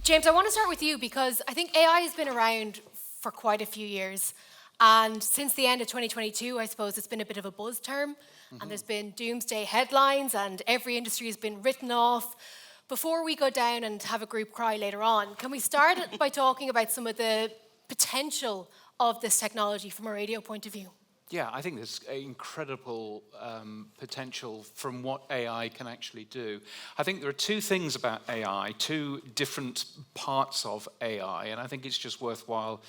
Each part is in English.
James, I want to start with you because I think AI has been around for quite a few years. And since the end of 2022, I suppose it's been a bit of a buzz term. And there's been doomsday headlines and every industry has been written off. Before we go down and have a group cry later on, can we start by talking about some of the potential of this technology from a radio point of view? Yeah, I think there's incredible potential from what AI can actually do. I think there are two things about AI, two different parts of AI, and I think it's just worthwhile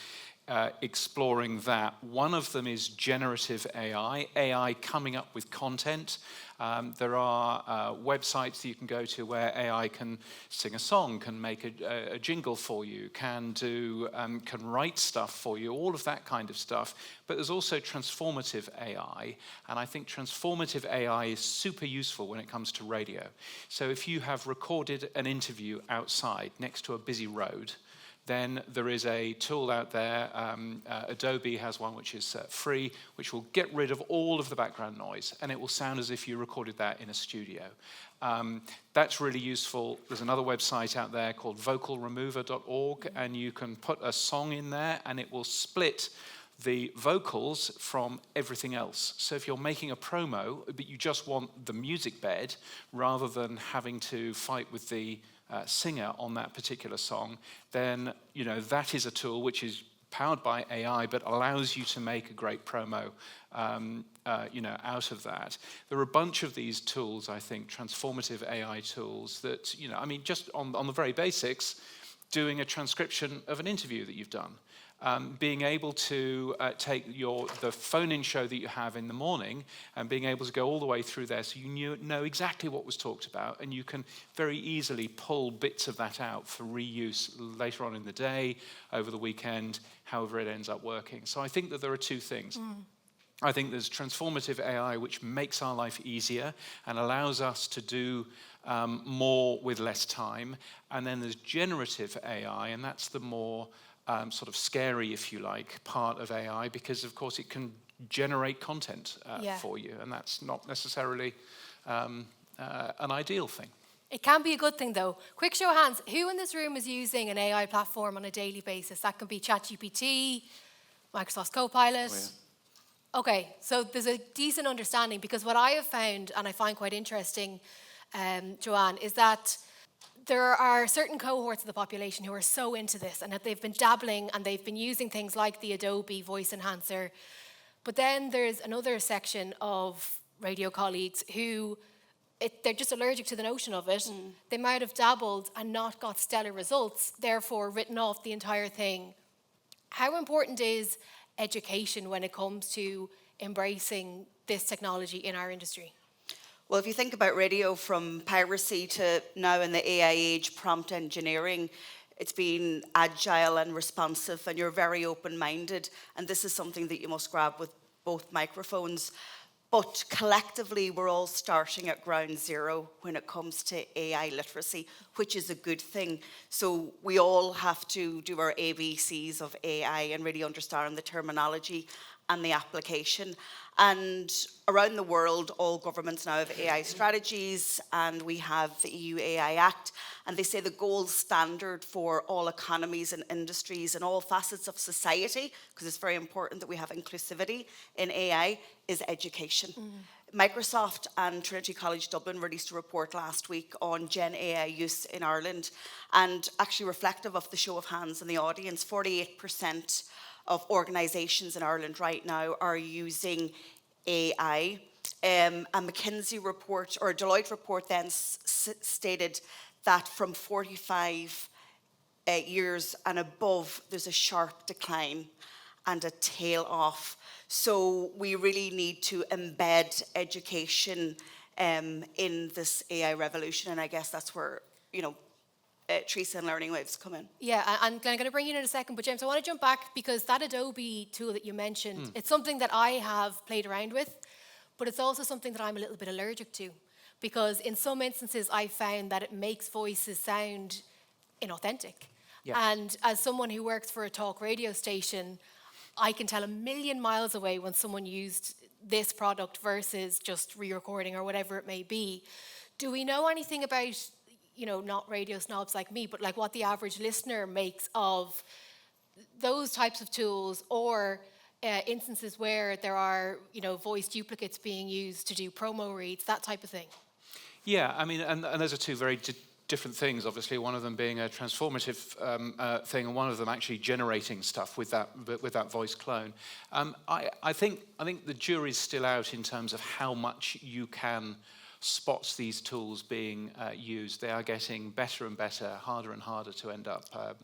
exploring that. One of them is generative AI coming up with content. There are websites that you can go to where AI can sing a song, can make a jingle for you, can write stuff for you, all of that kind of stuff. But there's also transformative AI, and I think transformative AI is super useful when it comes to radio. So if you have recorded an interview outside next to a busy road, then there is a tool out there, Adobe has one which is free, which will get rid of all of the background noise, and it will sound as if you recorded that in a studio. That's really useful. There's another website out there called vocalremover.org, and you can put a song in there, and it will split the vocals from everything else. So if you're making a promo, but you just want the music bed, rather than having to fight with the singer on that particular song, then that is a tool which is powered by AI but allows you to make a great promo out of that. There are a bunch of these tools, I think, transformative AI tools that, just on the very basics, doing a transcription of an interview that you've done. Being able to take the phone-in show that you have in the morning and being able to go all the way through there so you know exactly what was talked about, and you can very easily pull bits of that out for reuse later on in the day, over the weekend, however it ends up working. So I think that there are two things. I think there's transformative AI, which makes our life easier and allows us to do more with less time. And then there's generative AI, and that's the more sort of scary, if you like, part of AI, because of course it can generate content for you, and that's not necessarily an ideal thing. It can be a good thing though. Quick show of hands, who in this room is using an AI platform on a daily basis? That can be ChatGPT, Microsoft Copilot. Oh, yeah. Okay, so there's a decent understanding, because what I have found, and I find quite interesting, Joanne, is that there are certain cohorts of the population who are so into this and that they've been dabbling and they've been using things like the Adobe voice enhancer. But then there's another section of radio colleagues who they're just allergic to the notion of it. They might have dabbled and not got stellar results, therefore written off the entire thing. How important is education when it comes to embracing this technology in our industry? Well, if you think about radio from piracy to now in the AI age, prompt engineering, it's been agile and responsive, and you're very open-minded, and this is something that you must grab with both microphones. But collectively, we're all starting at ground zero when it comes to AI literacy, which is a good thing. So we all have to do our ABCs of AI and really understand the terminology and the application. And around the world, all governments now have AI strategies, and we have the EU AI Act, and they say the gold standard for all economies and industries and all facets of society, because it's very important that we have inclusivity in AI, is education. Microsoft and Trinity College Dublin released a report last week on Gen AI use in Ireland, and actually reflective of the show of hands in the audience, 48% of organisations in Ireland right now are using AI. A McKinsey report or a Deloitte report then stated that from 45 years and above, there's a sharp decline and a tail off. So we really need to embed education in this AI revolution, and I guess that's where, Teresa and Learning Waves come in. Yeah, and Glen, I'm going to bring you in a second, but James, I want to jump back because that Adobe tool that you mentioned, it's something that I have played around with, but it's also something that I'm a little bit allergic to, because in some instances I found that it makes voices sound inauthentic. Yeah. And as someone who works for a talk radio station, I can tell a million miles away when someone used this product versus just re-recording or whatever it may be. Do we know anything about not radio snobs like me, but like what the average listener makes of those types of tools, or instances where there are, voice duplicates being used to do promo reads, that type of thing. Yeah, I mean, and those are two very different things, obviously, one of them being a transformative thing, and one of them actually generating stuff with that voice clone. I think the jury's still out in terms of how much you can spot these tools being used. They are getting better and better, harder and harder to end up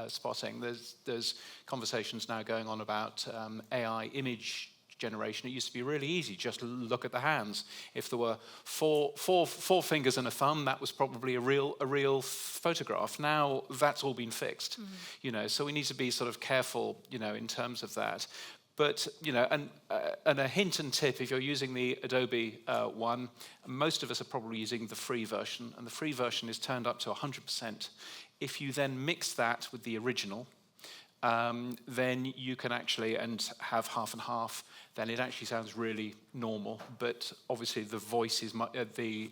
spotting. There's conversations now going on about AI image generation. It used to be really easy, just look at the hands. If there were four fingers and a thumb, that was probably a real photograph. Now that's all been fixed. So we need to be sort of careful, in terms of that. But, and a hint and tip, if you're using the Adobe one, most of us are probably using the free version, and the free version is turned up to 100%. If you then mix that with the original, then you can actually, and have half and half, then it actually sounds really normal. But obviously the voice is, the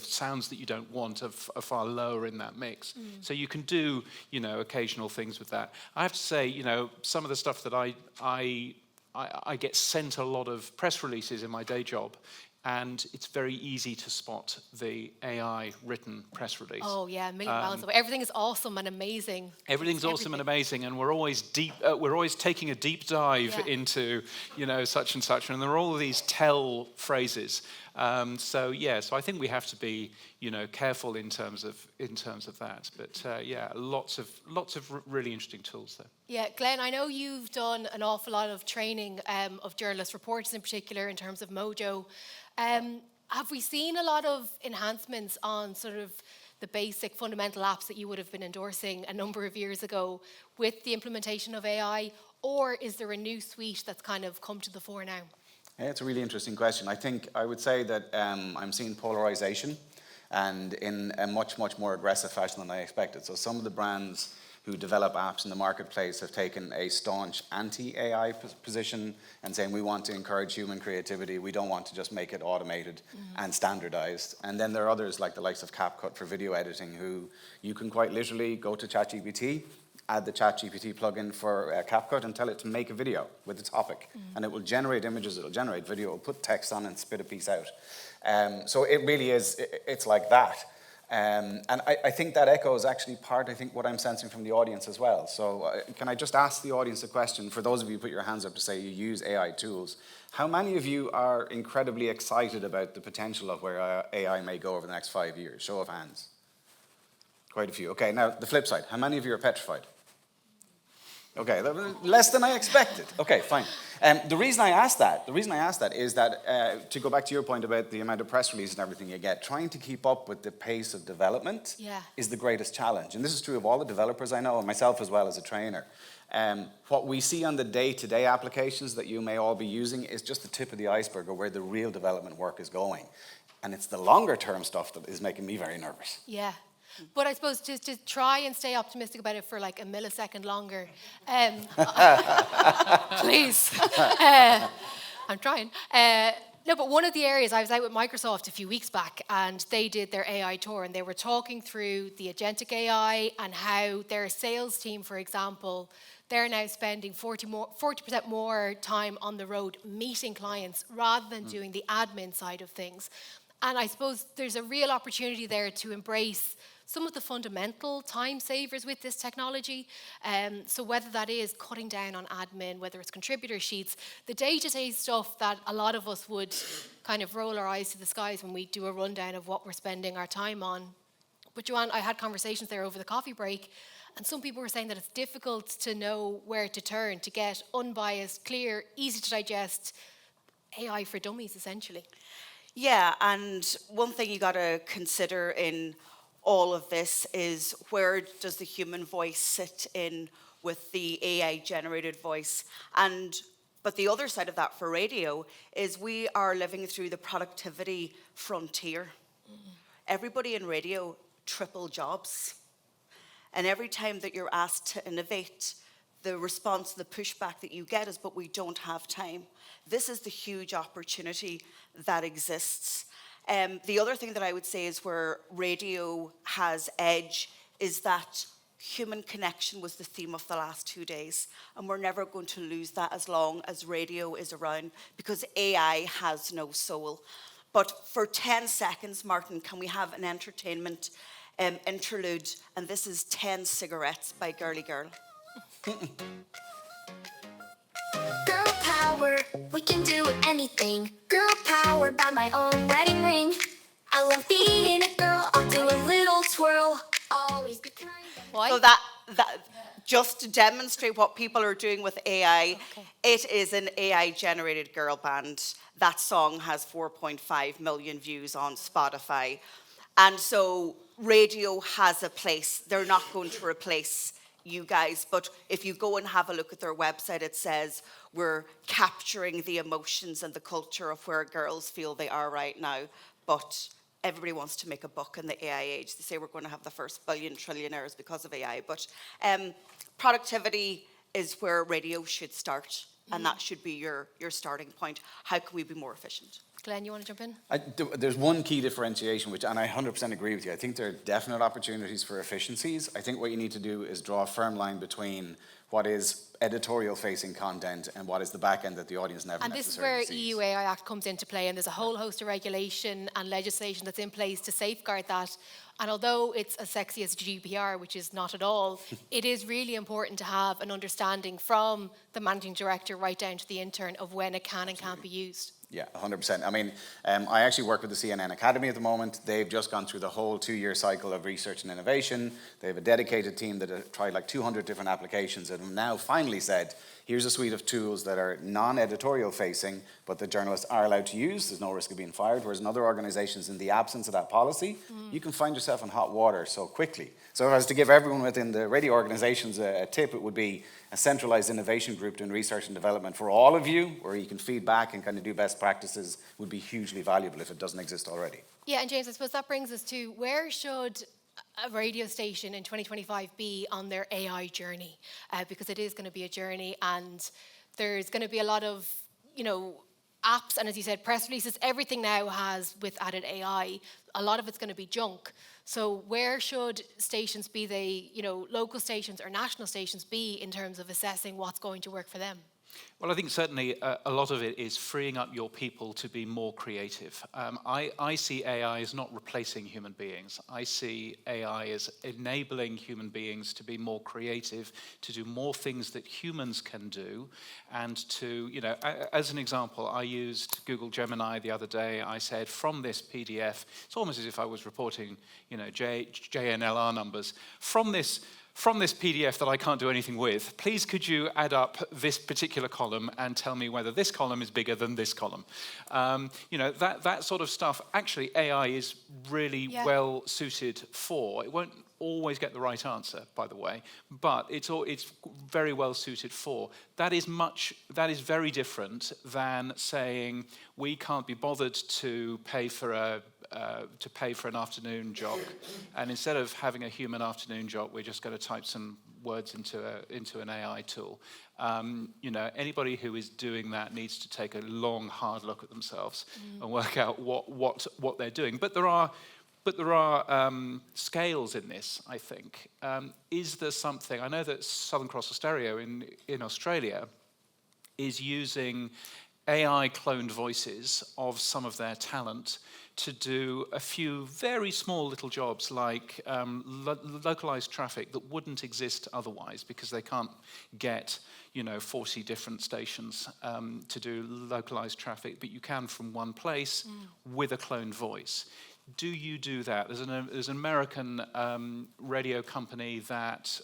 sounds that you don't want are far lower in that mix. So you can do, occasional things with that. I have to say, some of the stuff that I get sent a lot of press releases in my day job, and it's very easy to spot the AI written press release. Oh yeah, a million miles away. Everything is awesome and amazing. Everything's awesome and amazing, and we're always we're always taking a deep dive into, such and such, and there are all of these tell phrases. So I think we have to be, careful in terms of that. But lots of really interesting tools there. Yeah, Glen, I know you've done an awful lot of training of journalist reporters in particular in terms of Mojo. Have we seen a lot of enhancements on sort of the basic fundamental apps that you would have been endorsing a number of years ago with the implementation of AI, or is there a new suite that's kind of come to the fore now? Yeah, it's a really interesting question. I would say that I'm seeing polarization, and in a much more aggressive fashion than I expected. So some of the brands who develop apps in the marketplace have taken a staunch anti-AI position and saying we want to encourage human creativity, we don't want to just make it automated and standardized. And then there are others like the likes of CapCut for video editing, who you can quite literally go to ChatGPT, add the ChatGPT plugin for CapCut and tell it to make a video with a topic. And it will generate images, it will generate video, it will put text on and spit a piece out. So it really is, it's like that. And I think that echoes actually part, what I'm sensing from the audience as well. So can I just ask the audience a question? For those of you who put your hands up to say you use AI tools, how many of you are incredibly excited about the potential of where AI may go over the next 5 years? Show of hands. Quite a few. Okay, now the flip side. How many of you are petrified? Okay, less than I expected. Okay, fine. The reason I asked that is that, to go back to your point about the amount of press releases and everything you get, trying to keep up with the pace of development is the greatest challenge. And this is true of all the developers I know, and myself as well as a trainer. What we see on the day-to-day applications that you may all be using is just the tip of the iceberg of where the real development work is going. And it's the longer-term stuff that is making me very nervous. Yeah. But I suppose just to try and stay optimistic about it for like a millisecond longer, please. I'm trying. No, but one of the areas, I was out with Microsoft a few weeks back, and they did their AI tour, and they were talking through the agentic AI and how their sales team, for example, they're now spending 40% more time on the road meeting clients rather than doing the admin side of things. And I suppose there's a real opportunity there to embrace some of the fundamental time savers with this technology. So whether that is cutting down on admin, whether it's contributor sheets, the day-to-day stuff that a lot of us would kind of roll our eyes to the skies when we do a rundown of what we're spending our time on. But Joanne, I had conversations there over the coffee break, and some people were saying that it's difficult to know where to turn to get unbiased, clear, easy to digest AI for dummies, essentially. Yeah, and one thing you got to consider in all of this is, where does the human voice sit in with the AI generated voice? But the other side of that for radio is we are living through the productivity frontier. Everybody in radio triple jobs. And every time that you're asked to innovate, the response, the pushback that you get is, but we don't have time. This is the huge opportunity that exists. The other thing that I would say is where radio has edge is that human connection was the theme of the last 2 days. And we're never going to lose that as long as radio is around, because AI has no soul. But for 10 seconds, Martin, can we have an entertainment interlude? And this is 10 Cigarettes by Girly Girl. Girl power, we can do anything. Girl power, buy my own wedding ring. I love being a girl, I'll do a little twirl. Always be kind. Why? So that just to demonstrate what people are doing with AI, it is an AI-generated girl band. That song has 4.5 million views on Spotify. And so radio has a place. They're not going to replace you guys, but if you go and have a look at their website, it says we're capturing the emotions and the culture of where girls feel they are right now. But everybody wants to make a buck in the AI age. They say we're going to have the first billion trillionaires because of AI. But productivity is where radio should start, and that should be your starting point. How can we be more efficient? Glenn, you want to jump in? There's one key differentiation, and I 100% agree with you. I think there are definite opportunities for efficiencies. I think what you need to do is draw a firm line between what is editorial-facing content and what is the back end that the audience never And necessarily this is where EU AI Act comes into play, and there's a whole host of regulation and legislation that's in place to safeguard that. And although it's as sexy as GDPR, which is not at all, it is really important to have an understanding from the managing director right down to the intern of when it can and can't be used. Yeah, 100%. I mean, I actually work with the CNN Academy at the moment. They've just gone through the whole 2-year cycle of research and innovation. They have a dedicated team that have tried like 200 different applications and have now finally said, here's a suite of tools that are non-editorial facing, but the journalists are allowed to use. There's no risk of being fired. Whereas in other organizations, in the absence of that policy, you can find yourself in hot water so quickly. So if I was to give everyone within the radio organizations a tip, it would be a centralized innovation group doing research and development for all of you, where you can feed back and kind of do best practices, would be hugely valuable if it doesn't exist already. Yeah, and James, I suppose that brings us to where should a radio station in 2025 be on their AI journey? Because it is going to be a journey, and there's going to be a lot of, apps, and as you said, press releases, everything now has with added AI. A lot of it's going to be junk. So where should stations, be they, local stations or national stations, be in terms of assessing what's going to work for them? Well, I think certainly a lot of it is freeing up your people to be more creative. I see AI as not replacing human beings. I see AI as enabling human beings to be more creative, to do more things that humans can do, and to, as an example, I used Google Gemini the other day. I said, from this PDF, it's almost as if I was reporting, JNLR numbers, from this PDF that I can't do anything with, please could you add up this particular column and tell me whether this column is bigger than this column? That sort of stuff, actually AI is really well suited for. It won't always get the right answer, by the way, but it's very well suited for. That is very different than saying we can't be bothered to pay for an afternoon jog, and instead of having a human afternoon jog, we're just going to type some words into an AI tool. Anybody who is doing that needs to take a long, hard look at themselves and work out what they're doing. But there are scales in this, I think. Is there something? I know that Southern Cross Austereo in Australia is using AI cloned voices of some of their talent to do a few very small little jobs like localized traffic that wouldn't exist otherwise, because they can't get 40 different stations to do localized traffic, but you can from one place with a cloned voice. Do you do that? There's an American radio company that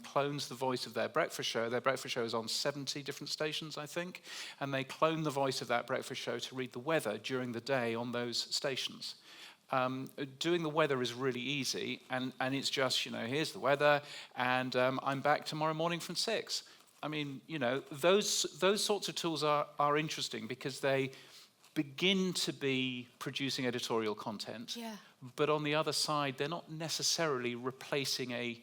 clones the voice of their breakfast show. Their breakfast show is on 70 different stations, I think, and they clone the voice of that breakfast show to read the weather during the day on those stations. Doing the weather is really easy, and it's just, here's the weather, and I'm back tomorrow morning from 6. I mean, those sorts of tools are interesting because they begin to be producing editorial content, but on the other side, they're not necessarily replacing a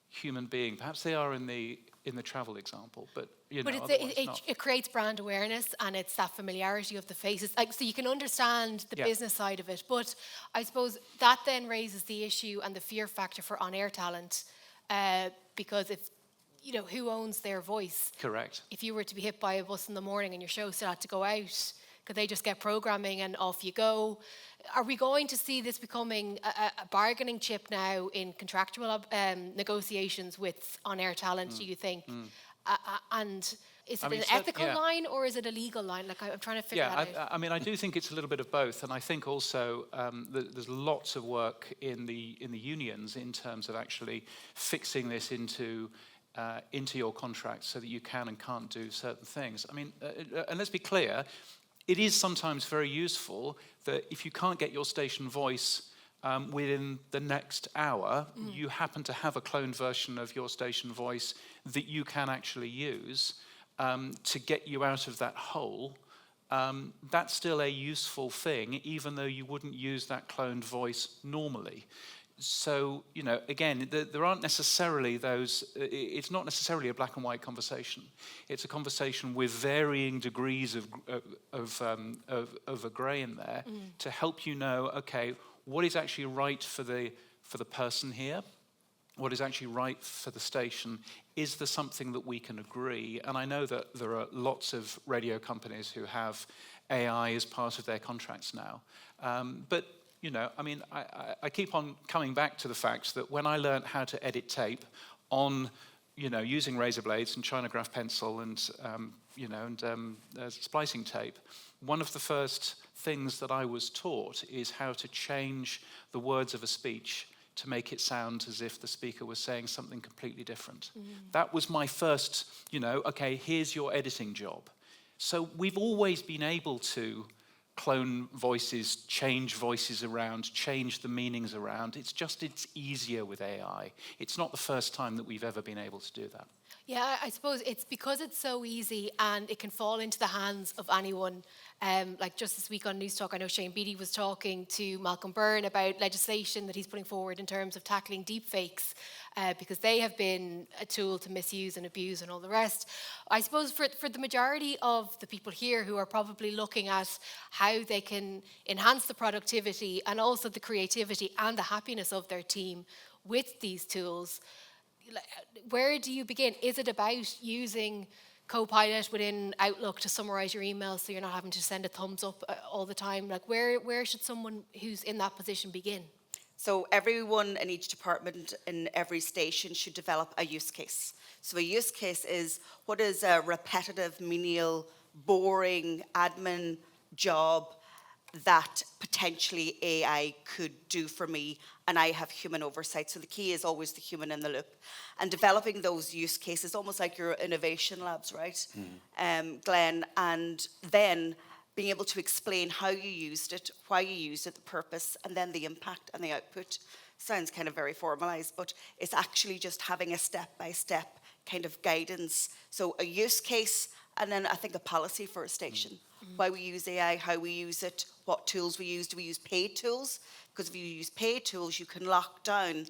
human being. Perhaps they are in the in the travel example. But But otherwise not. it creates brand awareness, and it's that familiarity of the faces. Like, so you can understand the business side of it. But I suppose that then raises the issue and the fear factor for on-air talent, because if who owns their voice? Correct. If you were to be hit by a bus in the morning and your show still had to go out, could they just get programming and off you go? Are we going to see this becoming a bargaining chip now in contractual negotiations with on-air talent, do you think? And is it an ethical line or is it a legal line? Like, I'm trying to figure that out. I mean, I do think it's a little bit of both, and I think also there's lots of work in the unions in terms of actually fixing this into your contract so that you can and can't do certain things. I mean, and let's be clear, it is sometimes very useful that if you can't get your station voice within the next hour, you happen to have a cloned version of your station voice that you can actually use to get you out of that hole. That's still a useful thing, even though you wouldn't use that cloned voice normally. So, again, there aren't necessarily those, it's not necessarily a black and white conversation. It's a conversation with varying degrees of a grey in there to help you know, okay, what is actually right for the person here? What is actually right for the station? Is there something that we can agree? And I know that there are lots of radio companies who have AI as part of their contracts now. But I mean, I keep on coming back to the fact that when I learned how to edit tape on, using razor blades and China graph pencil and, splicing tape, one of the first things that I was taught is how to change the words of a speech to make it sound as if the speaker was saying something completely different. That was my first, okay, here's your editing job. So we've always been able to clone voices, change voices around, change the meanings around. It's easier with AI. It's not the first time that we've ever been able to do that. Yeah, I suppose it's because it's so easy and it can fall into the hands of anyone. Like just this week on Newstalk, I know Shane Beattie was talking to Malcolm Byrne about legislation that he's putting forward in terms of tackling deepfakes, because they have been a tool to misuse and abuse and all the rest. I suppose for the majority of the people here who are probably looking at how they can enhance the productivity and also the creativity and the happiness of their team with these tools, where do you begin? Is it about using Copilot within Outlook to summarize your emails so you're not having to send a thumbs up all the time? Like, where should someone who's in that position begin? So everyone in each department in every station should develop a use case. So a use case is, what is a repetitive, menial, boring admin job that potentially AI could do for me, and I have human oversight. So the key is always the human in the loop. And developing those use cases, almost like your innovation labs, right, Glen? And then being able to explain how you used it, why you used it, the purpose, and then the impact and the output. Sounds kind of very formalized, but it's actually just having a step-by-step kind of guidance. So a use case, and then I think a policy for a station. Why we use AI, how we use it, what tools we use. Do we use paid tools? Because if you use paid tools, you can lock down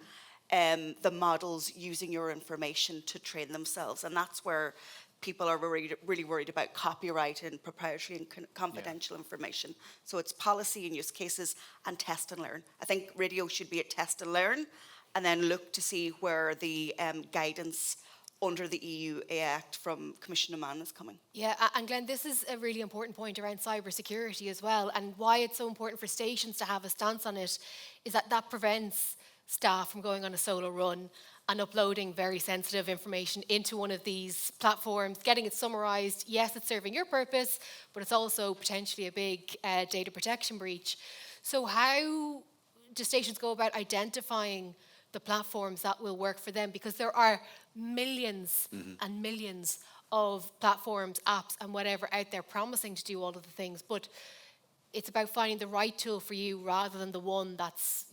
the models using your information to train themselves. And that's where people are really worried about copyright and proprietary and confidential information. So it's policy and use cases and test and learn. I think radio should be a test and learn, and then look to see where the guidance under the EU AI Act from Commissioner Mann is coming. Yeah, and Glen, this is a really important point around cybersecurity as well, and why it's so important for stations to have a stance on it is that that prevents staff from going on a solo run and uploading very sensitive information into one of these platforms, getting it summarised. Yes, it's serving your purpose, but it's also potentially a big data protection breach. So how do stations go about identifying the platforms that will work for them? Because there are millions and millions of platforms, apps and whatever out there promising to do all of the things, but it's about finding the right tool for you rather than the one that's,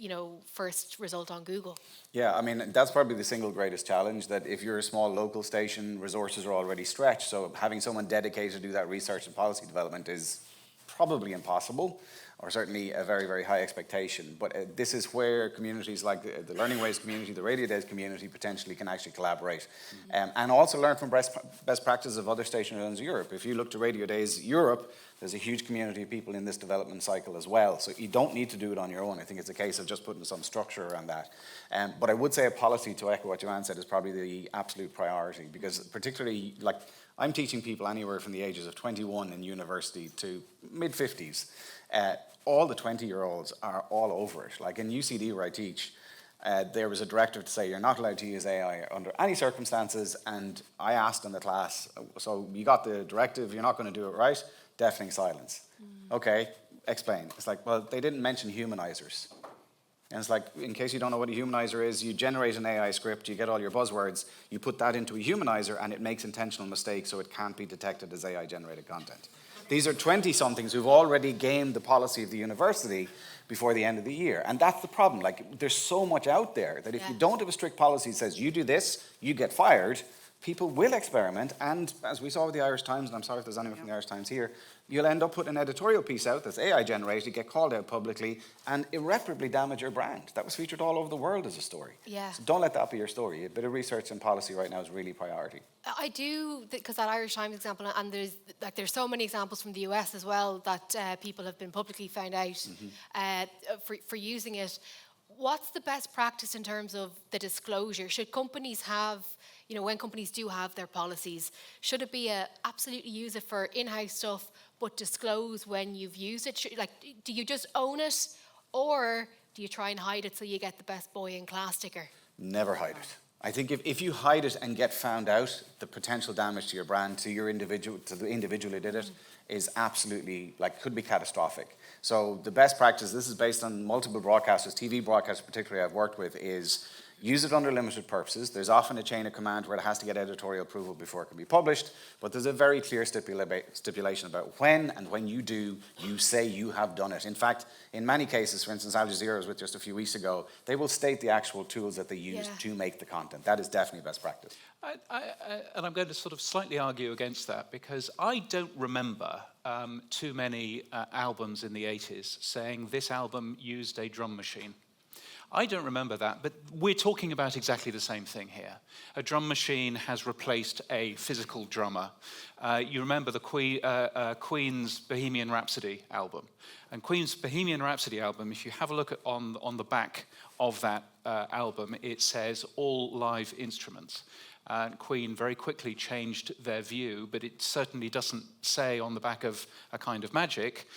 first result on Google. Yeah, I mean, that's probably the single greatest challenge, that if you're a small local station, resources are already stretched, so having someone dedicated to do that research and policy development is probably impossible, or certainly a very, very high expectation. But this is where communities like the Learning Waves community, the Radio Days community potentially can actually collaborate. And also learn from best practices of other station zones in Europe. If you look to Radio Days Europe, there's a huge community of people in this development cycle as well. So you don't need to do it on your own. I think it's a case of just putting some structure around that. But I would say a policy, to echo what Joanne said, is probably the absolute priority, because particularly, like, I'm teaching people anywhere from the ages of 21 in university to mid-50s. All the 20-year-olds are all over it. Like in UCD where I teach, there was a directive to say you're not allowed to use AI under any circumstances, and I asked in the class, so you got the directive, you're not going to do it, right? Deafening silence. Okay, explain. It's like, well, they didn't mention humanizers. And it's like, in case you don't know what a humanizer is, you generate an AI script, you get all your buzzwords, you put that into a humanizer, and it makes intentional mistakes so it can't be detected as AI-generated content. These are 20-somethings who've already gamed the policy of the university before the end of the year. And that's the problem. Like, there's so much out there that if you don't have a strict policy that says you do this, you get fired, people will experiment. And as we saw with the Irish Times, and I'm sorry if there's anyone from the Irish Times here, you'll end up putting an editorial piece out that's AI generated, get called out publicly, and irreparably damage your brand. That was featured all over the world as a story. Yeah. So don't let that be your story. A bit of research and policy right now is really priority. I do, because that Irish Times example, and there's so many examples from the US as well that people have been publicly found out for using it. What's the best practice in terms of the disclosure? Should companies have, you know, when companies do have their policies, should it be absolutely use it for in-house stuff, but disclose when you've used it? Do you just own it, or do you try and hide it so you get the best boy in class sticker? Never hide it. I think if you hide it and get found out, the potential damage to your brand, to the individual who did it, is absolutely, like, could be catastrophic. So the best practice, this is based on multiple broadcasters, TV broadcasters particularly I've worked with, is use it under limited purposes. There's often a chain of command where it has to get editorial approval before it can be published, but there's a very clear stipulation about when you do, you say you have done it. In fact, in many cases, for instance, Al Jazeera was with just a few weeks ago, they will state the actual tools that they use to make the content. That is definitely best practice. And I'm going to sort of slightly argue against that, because I don't remember too many albums in the 80s saying this album used a drum machine. I don't remember that, but we're talking about exactly the same thing here. A drum machine has replaced a physical drummer. You remember the Queen's Bohemian Rhapsody album. And Queen's Bohemian Rhapsody album, if you have a look on the back of that album, it says all live instruments. Queen very quickly changed their view, but it certainly doesn't say on the back of A Kind of Magic,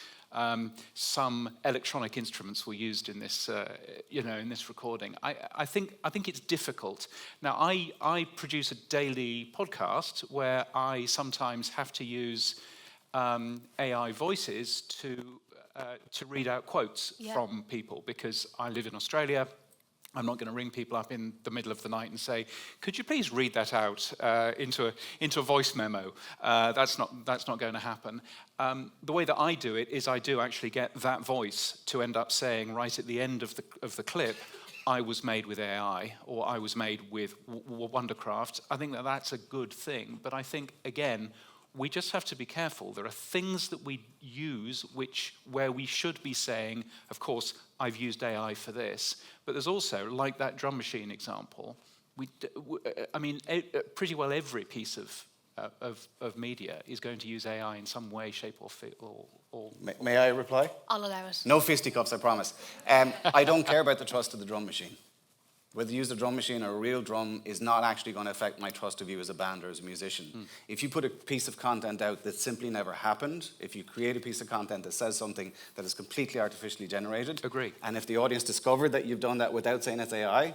some electronic instruments were used in this, in this recording. I think it's difficult. Now, I produce a daily podcast where I sometimes have to use AI voices to read out quotes from people, because I live in Australia. I'm not going to ring people up in the middle of the night and say, "Could you please read that out into a voice memo?" That's not going to happen. The way that I do it is I do actually get that voice to end up saying right at the end of the clip, "I was made with AI," or "I was made with Wondercraft." I think that's a good thing, but I think again, we just have to be careful. There are things that we use where we should be saying, of course, I've used AI for this. But there's also, like that drum machine example, pretty well every piece of media is going to use AI in some way, shape, or May I reply? I'll allow it. No fisticuffs, I promise. I don't care about the trust of the drum machine. Whether you use a drum machine or a real drum is not actually going to affect my trust of you as a band or as a musician. If you put a piece of content out that simply never happened, if you create a piece of content that says something that is completely artificially generated, Agree. and if the audience discovered that you've done that without saying it's AI,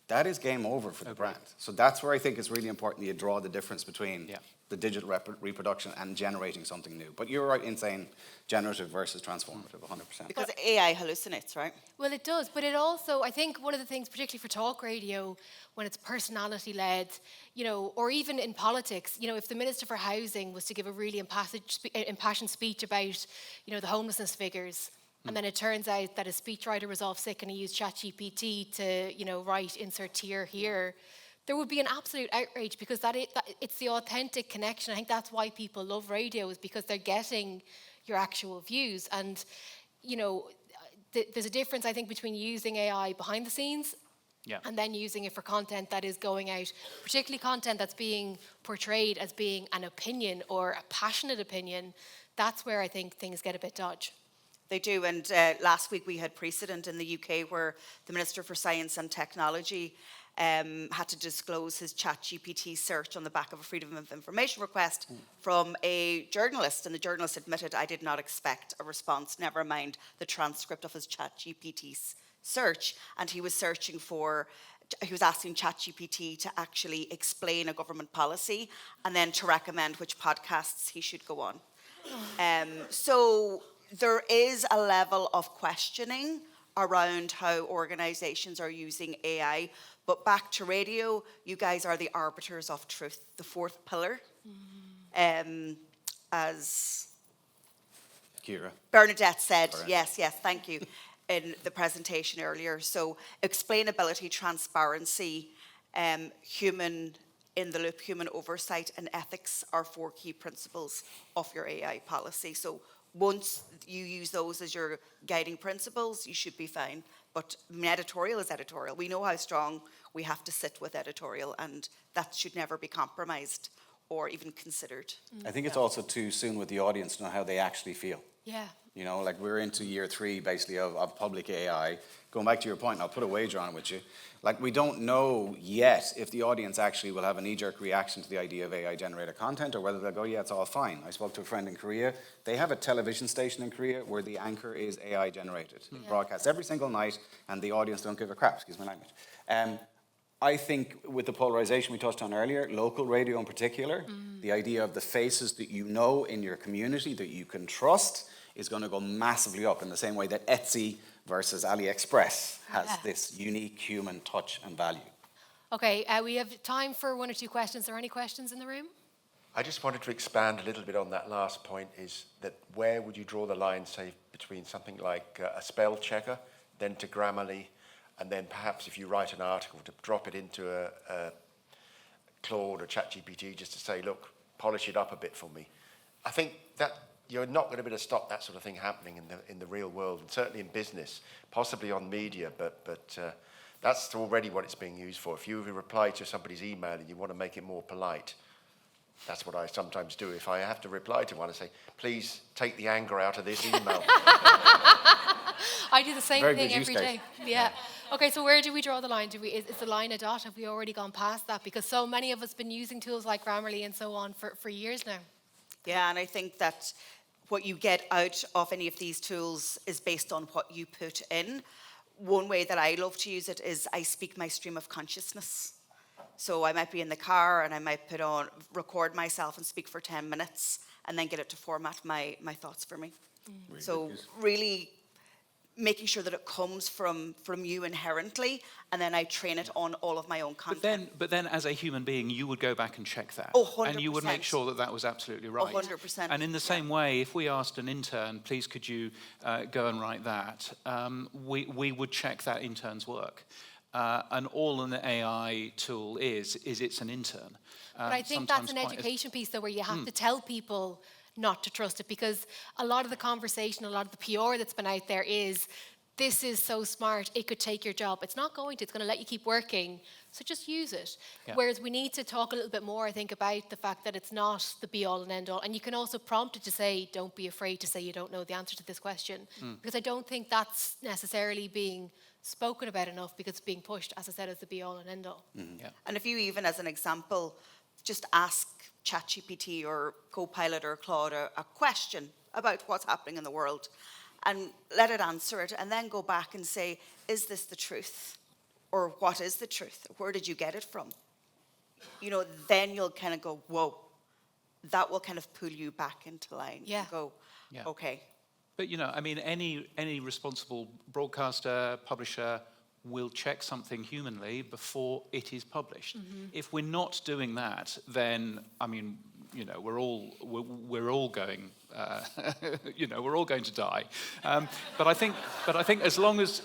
that is game over for the brand. So that's where I think it's really important you draw the difference between the digital reproduction and generating something new. But you're right in saying generative versus transformative, 100%. Because AI hallucinates, right? Well, it does, but it also, I think one of the things, particularly for talk radio, when it's personality-led, or even in politics, if the Minister for Housing was to give a really impassioned speech about, the homelessness figures, and then it turns out that a speechwriter was off sick and he used ChatGPT to, write insert tier here, there would be an absolute outrage because it's the authentic connection. I think that's why people love radio, is because they're getting your actual views. And, you know, there's a difference, I think, between using AI behind the scenes and then using it for content that is going out, particularly content that's being portrayed as being an opinion or a passionate opinion. That's where I think things get a bit dodgy. They do, and last week we had precedent in the UK where the Minister for Science and Technology had to disclose his ChatGPT search on the back of a Freedom of Information request from a journalist, and the journalist admitted, I did not expect a response, never mind the transcript of his ChatGPT search. And he was asking ChatGPT to actually explain a government policy and then to recommend which podcasts he should go on. So there is a level of questioning around how organisations are using AI. But back to radio, you guys are the arbiters of truth, the fourth pillar. As Kira. Bernadette said, yes, thank you, in the presentation earlier. So explainability, transparency, human in the loop, human oversight and ethics are 4 key principles of your AI policy. So once you use those as your guiding principles, you should be fine. But editorial is editorial. We know how strong we have to sit with editorial, and that should never be compromised or even considered. I think it's also too soon with the audience to know how they actually feel. Yeah. You know, like we're into year 3 basically of public AI. Going back to your point, and I'll put a wager on it with you. Like we don't know yet if the audience actually will have a knee-jerk reaction to the idea of AI generated content, or whether they'll go, yeah, it's all fine. I spoke to a friend in Korea. They have a television station in Korea where the anchor is AI generated. It broadcasts every single night, and the audience don't give a crap, excuse my language. I think with the polarization we touched on earlier, local radio in particular, the idea of the faces that you know in your community that you can trust is going to go massively up, in the same way that Etsy versus AliExpress has this unique human touch and value. Okay, we have time for 1 or 2 questions. Are there any questions in the room? I just wanted to expand a little bit on that last point, is that where would you draw the line, say, between something like a spell checker, then to Grammarly, and then perhaps if you write an article, to drop it into a Claude or ChatGPT just to say, look, polish it up a bit for me. I think that you're not going to be able to stop that sort of thing happening in the real world, and certainly in business, possibly on media, but that's already what it's being used for. If you reply to somebody's email and you want to make it more polite, that's what I sometimes do. If I have to reply to one, I say, please take the anger out of this email. I do the same Very thing good use every case. day. Yeah. Okay, so where do we draw the line? Is the line a dot? Have we already gone past that? Because so many of us have been using tools like Grammarly and so on for years now. Yeah, and I think that what you get out of any of these tools is based on what you put in. One way that I love to use it is I speak my stream of consciousness. So I might be in the car and I might record myself and speak for 10 minutes and then get it to format my thoughts for me. So really making sure that it comes from you inherently, and then I train it on all of my own content. But then as a human being, you would go back and check that. Oh, 100%. And you would make sure that that was absolutely right. 100%. And in the same way, if we asked an intern, please could you go and write that, we would check that intern's work. And all an AI tool is it's an intern. But I think that's an education piece, though, where you have to tell people not to trust it, because a lot of the conversation, a lot of the PR that's been out there is, this is so smart, it could take your job. It's not going to. It's going to let you keep working, so just use it. Yeah. Whereas we need to talk a little bit more, I think, about the fact that it's not the be-all and end-all. And you can also prompt it to say, don't be afraid to say you don't know the answer to this question. Because I don't think that's necessarily being spoken about enough, because it's being pushed, as I said, as the be-all and end-all. Yeah. And if you even, as an example, just ask ChatGPT or Copilot or Claude a question about what's happening in the world, and let it answer it, and then go back and say, is this the truth? Or what is the truth? Where did you get it from? You know, then you'll kind of go, whoa. That will kind of pull you back into line. Yeah. And go, okay. But, you know, I mean, any responsible broadcaster, publisher will check something humanly before it is published. If we're not doing that, then, I mean, we're all going, we're all going to die. But I think as long as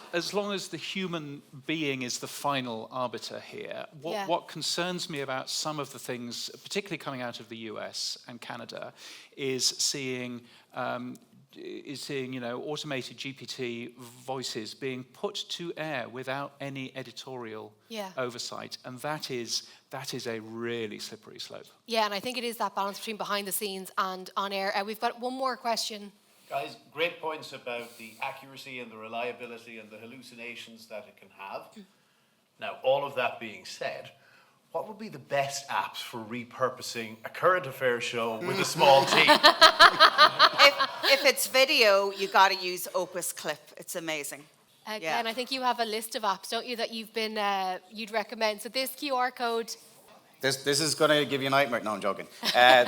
the human being is the final arbiter here, what concerns me about some of the things, particularly coming out of the US and Canada, is seeing automated GPT voices being put to air without any editorial oversight, and that is a really slippery slope. Yeah, and I think it is that balance between behind the scenes and on air. We've got one more question. Guys, great points about the accuracy and the reliability and the hallucinations that it can have. Now, all of that being said, what would be the best apps for repurposing a current affairs show with a small team? If it's video, you got to use Opus Clip. It's amazing. Glen, I think you have a list of apps, don't you, that you'd recommend. So this QR code. This is going to give you a nightmare. No, I'm joking.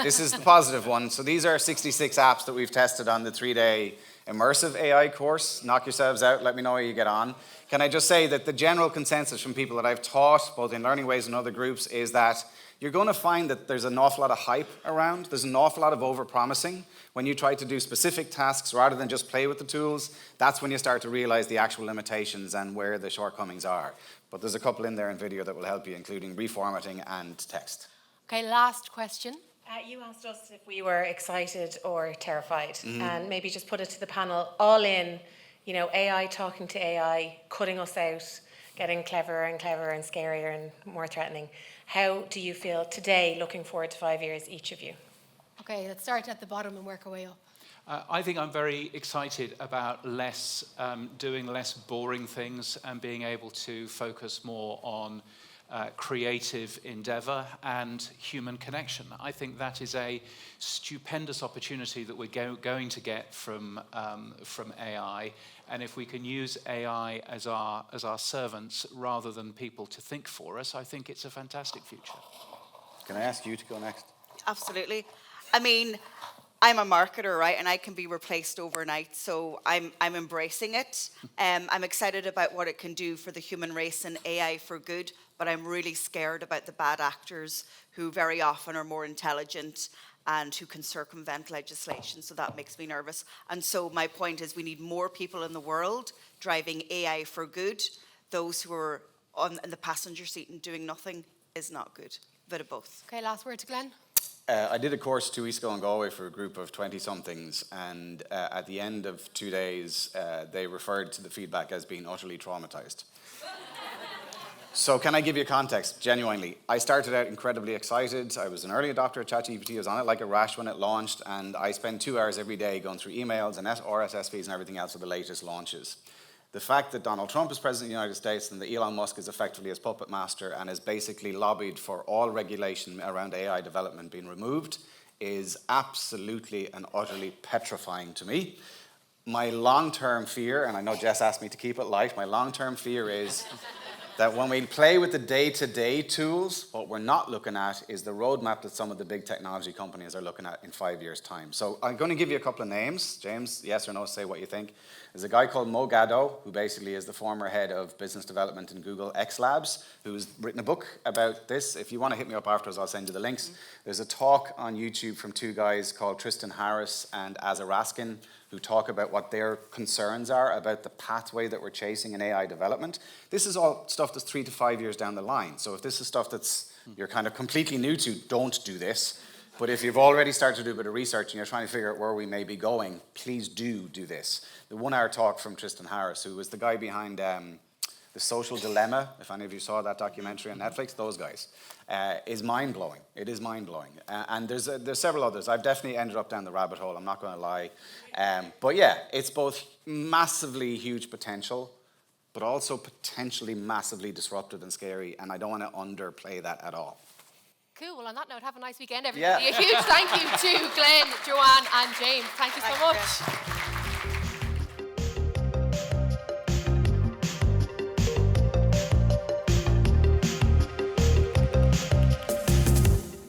This is the positive one. So these are 66 apps that we've tested on the 3-day immersive AI course. Knock yourselves out. Let me know how you get on. Can I just say that the general consensus from people that I've taught, both in Learning Waves and other groups, is that you're going to find that there's an awful lot of hype around. There's an awful lot of over-promising. When you try to do specific tasks rather than just play with the tools, that's when you start to realize the actual limitations and where the shortcomings are. But there's a couple in there in video that will help you, including reformatting and text. Okay, last question. You asked us if we were excited or terrified, and maybe just put it to the panel, all in, AI talking to AI, cutting us out, getting cleverer and cleverer and scarier and more threatening. How do you feel today, looking forward to 5 years, each of you? Okay, let's start at the bottom and work our way up. I think I'm very excited about doing less boring things and being able to focus more on creative endeavor and human connection. I think that is a stupendous opportunity that we're going to get from AI, and if we can use AI as our servants rather than people to think for us, I think it's a fantastic future. Can I ask you to go next? Absolutely. I mean, I'm a marketer, right? And I can be replaced overnight. So I'm embracing it. I'm excited about what it can do for the human race and AI for good. But I'm really scared about the bad actors who very often are more intelligent and who can circumvent legislation. So that makes me nervous. And so my point is we need more people in the world driving AI for good. Those who are in the passenger seat and doing nothing is not good. A bit of both. Okay, last word to Glen. I did a course 2 weeks ago in Galway for a group of 20-somethings, and at the end of 2 days, they referred to the feedback as being utterly traumatized. So can I give you context, genuinely? I started out incredibly excited. I was an early adopter of ChatGPT. I was on it like a rash when it launched, and I spend 2 hours every day going through emails and RSS feeds and everything else for the latest launches. The fact that Donald Trump is president of the United States and that Elon Musk is effectively his puppet master and has basically lobbied for all regulation around AI development being removed is absolutely and utterly petrifying to me. My long-term fear, and I know Jess asked me to keep it light, my long-term fear is that when we play with the day-to-day tools, what we're not looking at is the roadmap that some of the big technology companies are looking at in 5 years' time. So I'm going to give you a couple of names. James, yes or no, say what you think. There's a guy called Mo Gaddo, who basically is the former head of business development in Google X Labs, who's written a book about this. If you want to hit me up afterwards, I'll send you the links. There's a talk on YouTube from 2 guys called Tristan Harris and Azza Raskin, who talk about what their concerns are about the pathway that we're chasing in AI development. This is all stuff that's 3 to 5 years down the line. So if this is stuff that's you're kind of completely new to, don't do this. But if you've already started to do a bit of research and you're trying to figure out where we may be going, please do this. The 1-hour talk from Tristan Harris, who was the guy behind The Social Dilemma, if any of you saw that documentary on Netflix, those guys, is mind-blowing. It is mind-blowing. And there's several others. I've definitely ended up down the rabbit hole, I'm not going to lie. But yeah, it's both massively huge potential, but also potentially massively disruptive and scary, and I don't want to underplay that at all. Cool. Well, on that note, have a nice weekend, everybody. Yeah. A huge thank you to Glen, Joanne, and James. Thank you so much.